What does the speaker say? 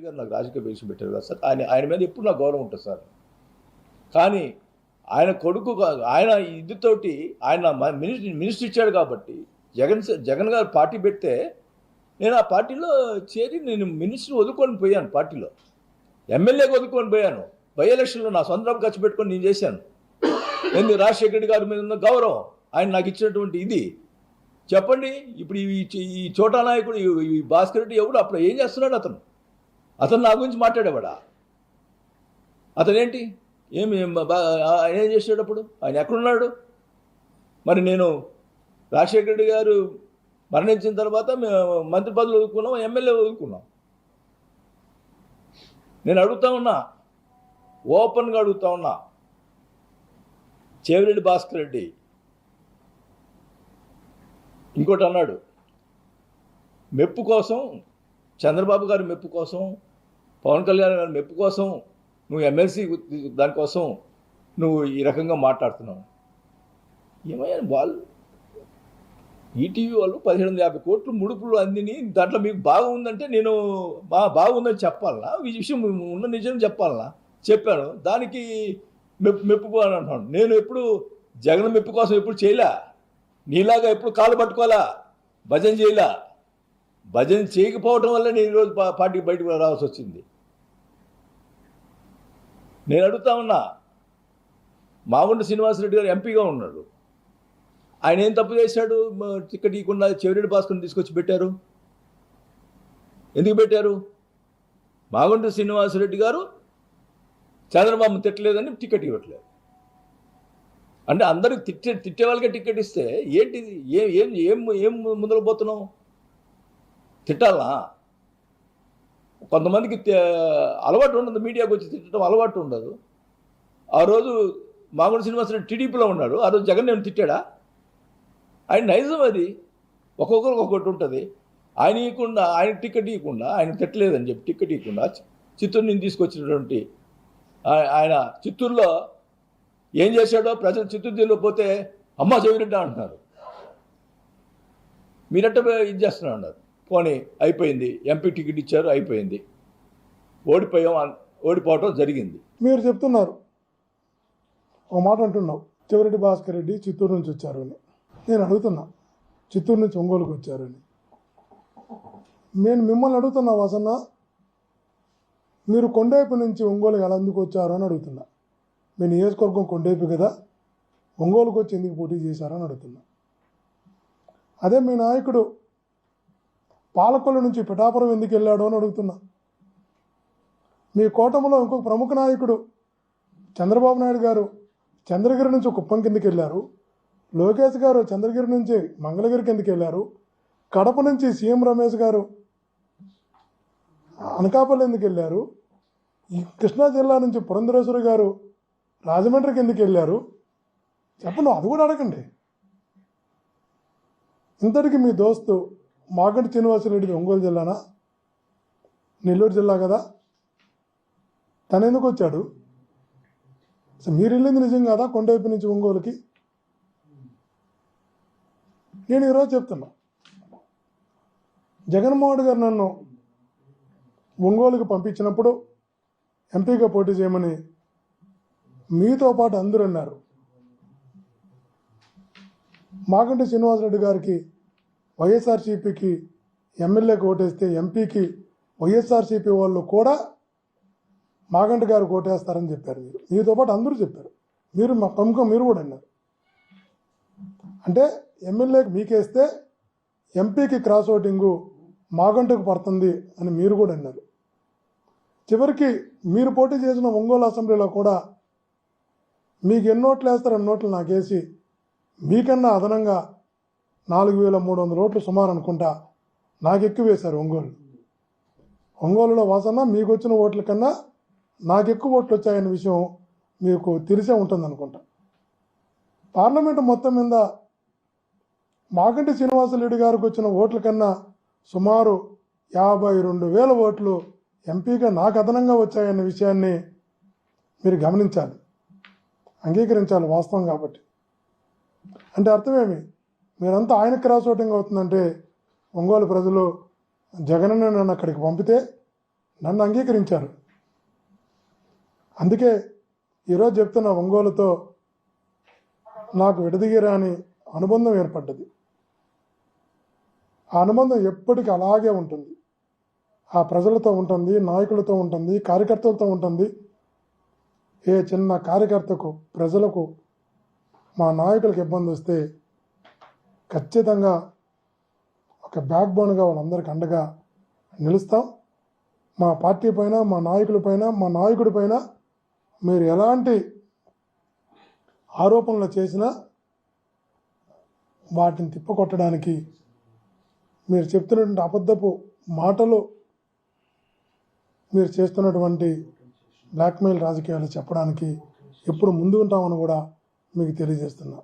గారు నాకు రాజకీయ భవిష్యత్తు పెట్టారు కదా సార్, ఆయన మీద ఎప్పుడు నాకు గౌరవం ఉంటుంది సార్. కానీ ఆయన కొడుకు ఆయన ఇదితోటి ఆయన మినిస్టర్ ఇచ్చాడు కాబట్టి జగన్ గారు పార్టీ పెడితే నేను ఆ పార్టీలో చేరి నేను మినిస్టర్ వదులుకొని పోయాను, పార్టీలో ఎమ్మెల్యేగా వదులుకొని పోయాను. బై ఎలక్షన్లో నా సొంత డబ్బు ఖర్చు పెట్టుకొని నేను చేశాను. ఎందుకు రాజశేఖర రెడ్డి గారి మీద ఉన్న గౌరవం, ఆయన నాకు ఇచ్చినటువంటి ఇది చెప్పండి. ఇప్పుడు ఈ చోటా నాయకుడు ఈ భాస్కర్ రెడ్డి ఎవడు అప్పుడు ఏం చేస్తున్నాడు? అతను నా గురించి మాట్లాడేవాడా? అతనేంటి ఏం చేసాడు అప్పుడు? ఆయన ఎక్కడున్నాడు? మరి నేను రాజశేఖర రెడ్డి గారు మరణించిన తర్వాత మంత్రి పదవులు వదులుకున్నాం, ఎమ్మెల్యే వదులుకున్నాం. నేను అడుగుతా ఉన్నా, ఓపెన్గా అడుగుతా ఉన్నా, చెవిరెడ్డి భాస్కర్ రెడ్డి ఇంకోటి అన్నాడు, మెప్పు కోసం, చంద్రబాబు గారి మెప్పు కోసం, పవన్ కళ్యాణ్ గారి మెప్పు కోసం నువ్వు ఎమ్మెల్సీ దానికోసం నువ్వు ఈ రకంగా మాట్లాడుతున్నావు. ఏమయ్యా వాళ్ళు ఈటీవీ వాళ్ళు 1750 కోట్లు ముడుపులు అందిని దాంట్లో మీకు బాగుందంటే నేను బాగుందని చెప్పాలనా? ఈ విషయం ఉన్న నిజం చెప్పాలనా? చెప్పాను, దానికి మెప్పు అని అంటున్నాను. నేను ఎప్పుడు జగన్ మెప్పు కోసం ఎప్పుడు చేయలే, నీలాగా ఎప్పుడు కాలు పట్టుకోవాలా, భజన చేయలే. భజన చేయకపోవటం వల్ల నేను ఈరోజు పార్టీకి బయటకు రావాల్సి వచ్చింది. నేను అడుగుతా ఉన్నా, మాగుంట శ్రీనివాసరెడ్డి గారు ఎంపీగా ఉన్నాడు, ఆయన ఏం తప్పు చేశాడు? టికెట్ ఇవ్వకుండా చెవిరెడ్డి భాస్కర్ని తీసుకొచ్చి పెట్టారు. ఎందుకు పెట్టారు? మాగుంట శ్రీనివాసరెడ్డి గారు చంద్రబాబు తిట్టలేదని టికెట్ ఇవ్వట్లేదు అంటే అందరికి తిట్టే వాళ్ళకే టికెట్ ఇస్తే ఏంటిది? ఏం ముందుకు పోతున్నావు? తిట్టాలా? కొంతమందికి అలవాటు ఉండదు, మీడియాకు వచ్చి తిట్టడం అలవాటు ఉండదు. ఆ రోజు మాగుంట శ్రీనివాసరెడ్డి టీడీపీలో ఉన్నాడు, ఆ రోజు జగన్ నేను తిట్టాడా? ఆయన నైజం అది, ఒక్కొక్కరికి ఒక్కొక్కటి ఉంటుంది. ఆయన ఇవ్వకుండా, ఆయన టికెట్ ఇవ్వకుండా, ఆయన తిట్టలేదని చెప్పి టికెట్ ఇవ్వకుండా చిత్తూరు నుంచి తీసుకొచ్చినటువంటి ఆయన చిత్తూరులో ఏం చేశాడో ప్రజలు చిత్తూరు జిల్లాలో పోతే అమ్మ చెవిరెడ్డి అంటున్నారు. మీరట్ట ఇది చేస్తున్నారు అన్నారు. పోనీ అయిపోయింది, ఎంపీ టికెట్ ఇచ్చారు, అయిపోయింది, ఓడిపోవటం జరిగింది. మీరు చెప్తున్నారు, ఒక మాట అంటున్నావు, చెవిరెడ్డి భాస్కర్ రెడ్డి చిత్తూరు నుంచి వచ్చారు అని. నేను అడుగుతున్నా, చిత్తూరు నుంచి ఒంగోలుకు వచ్చారని. నేను మిమ్మల్ని అడుగుతున్నా, వాసన్న, మీరు కొండైపు నుంచి ఒంగోలుకి ఎలా ఎందుకు వచ్చారు అని అడుగుతున్నా. మీ నియోజకవర్గం కొండైపు కదా, ఒంగోలుకు వచ్చి ఎందుకు పోటీ చేశారని అడుగుతున్నా. అదే మీ నాయకుడు పాలకొల్లు నుంచి పిఠాపురం ఎందుకు వెళ్ళాడు అని అడుగుతున్నా. మీ కూటమిలో ఇంకొక ప్రముఖ నాయకుడు చంద్రబాబు నాయుడు గారు చంద్రగిరి నుంచి కుప్పం కిందకి వెళ్ళారు, లోకేష్ గారు చంద్రగిరి నుంచి మంగళగిరి కిందకి వెళ్ళారు, కడప నుంచి సీఎం రమేష్ గారు అనకాపల్లి ఎందుకు వెళ్ళారు, ఈ కృష్ణా జిల్లా నుంచి పురంధరేశ్వరి గారు రాజమండ్రికి ఎందుకు వెళ్ళారు? చెప్పండి, అది కూడా అడగండి. ఇంతటికి మీ దోస్తు మాగంటి శ్రీనివాసరెడ్డిది ఒంగోలు జిల్లానా, నెల్లూరు జిల్లా కదా, తను ఎందుకు వచ్చాడు? మీరు వెళ్ళింది నిజం కదా కొండవైపు నుంచి ఒంగోలుకి? నేను ఈరోజు చెప్తున్నా, జగన్మోహన్ గారు నన్ను ఒంగోలుకి పంపించినప్పుడు ఎంపీగా పోటీ చేయమని మీతో పాటు అందరూ అన్నారు. మాగంటి శ్రీనివాసరెడ్డి గారికి వైఎస్ఆర్సీపీకి ఎమ్మెల్యేకి ఓటేస్తే ఎంపీకి వైఎస్ఆర్సీపీ వాళ్ళు కూడా మాగంటి గారు ఓటేస్తారని చెప్పారు. మీతో పాటు అందరూ చెప్పారు. మీరు మా ప్రముఖం మీరు కూడా అన్నారు. అంటే ఎమ్మెల్యేకి మీకేస్తే ఎంపీకి క్రాస్ ఓటింగు మాగంటకు పడుతుంది అని మీరు కూడా అన్నారు. చివరికి మీరు పోటీ చేసిన ఒంగోలు అసెంబ్లీలో కూడా మీకు ఎన్ని ఓట్లు వేస్తారు అన్ని ఓట్లు నాకేసి మీకన్నా అదనంగా 4300 ఓట్లు సుమారు అనుకుంటా నాకు ఎక్కువ వేశారు ఒంగోలులో. వాసన మీకు వచ్చిన ఓట్ల కన్నా నాకు ఎక్కువ ఓట్లు వచ్చాయనే విషయం మీకు తెలిసే ఉంటుంది అనుకుంటా. పార్లమెంటు మొత్తం మీద మాగంటి శ్రీనివాసరెడ్డి గారికి వచ్చిన ఓట్ల కన్నా సుమారు 52,000 ఓట్లు ఎంపీగా నాకు అదనంగా వచ్చాయన్న విషయాన్ని మీరు గమనించాలి, అంగీకరించాలి, వాస్తవం కాబట్టి. అంటే అర్థమేమి, మీరంతా ఆయన క్రాస్ ఓటింగ్ అవుతుందంటే ఒంగోలు ప్రజలు జగన్ నన్ను అక్కడికి పంపితే నన్ను అంగీకరించారు. అందుకే ఈరోజు చెప్తున్న ఒంగోలుతో నాకు విడదీయరాని అనుబంధం ఏర్పడ్డది. ఆ అనుబంధం ఎప్పటికీ అలాగే ఉంటుంది. ఆ ప్రజలతో ఉంటుంది, నాయకులతో ఉంటుంది, కార్యకర్తలతో ఉంటుంది. ఏ చిన్న కార్యకర్తకు, ప్రజలకు, మా నాయకులకు ఇబ్బంది వస్తే ఖచ్చితంగా ఒక బ్యాక్ బోన్గా వాళ్ళందరికీ అండగా నిలుస్తాం. మా పార్టీ పైన, మా నాయకుల పైన, మా నాయకుడి పైన మీరు ఎలాంటి ఆరోపణలు చేసినా వాటిని తిప్పకొట్టడానికి, మీరు చెప్తున్నటువంటి అబద్ధపు మాటలు, మీరు చేస్తున్నటువంటి బ్లాక్మెయిల్ రాజకీయాలు చెప్పడానికి ఎప్పుడు ముందు ఉంటామని కూడా మీకు తెలియజేస్తున్నా.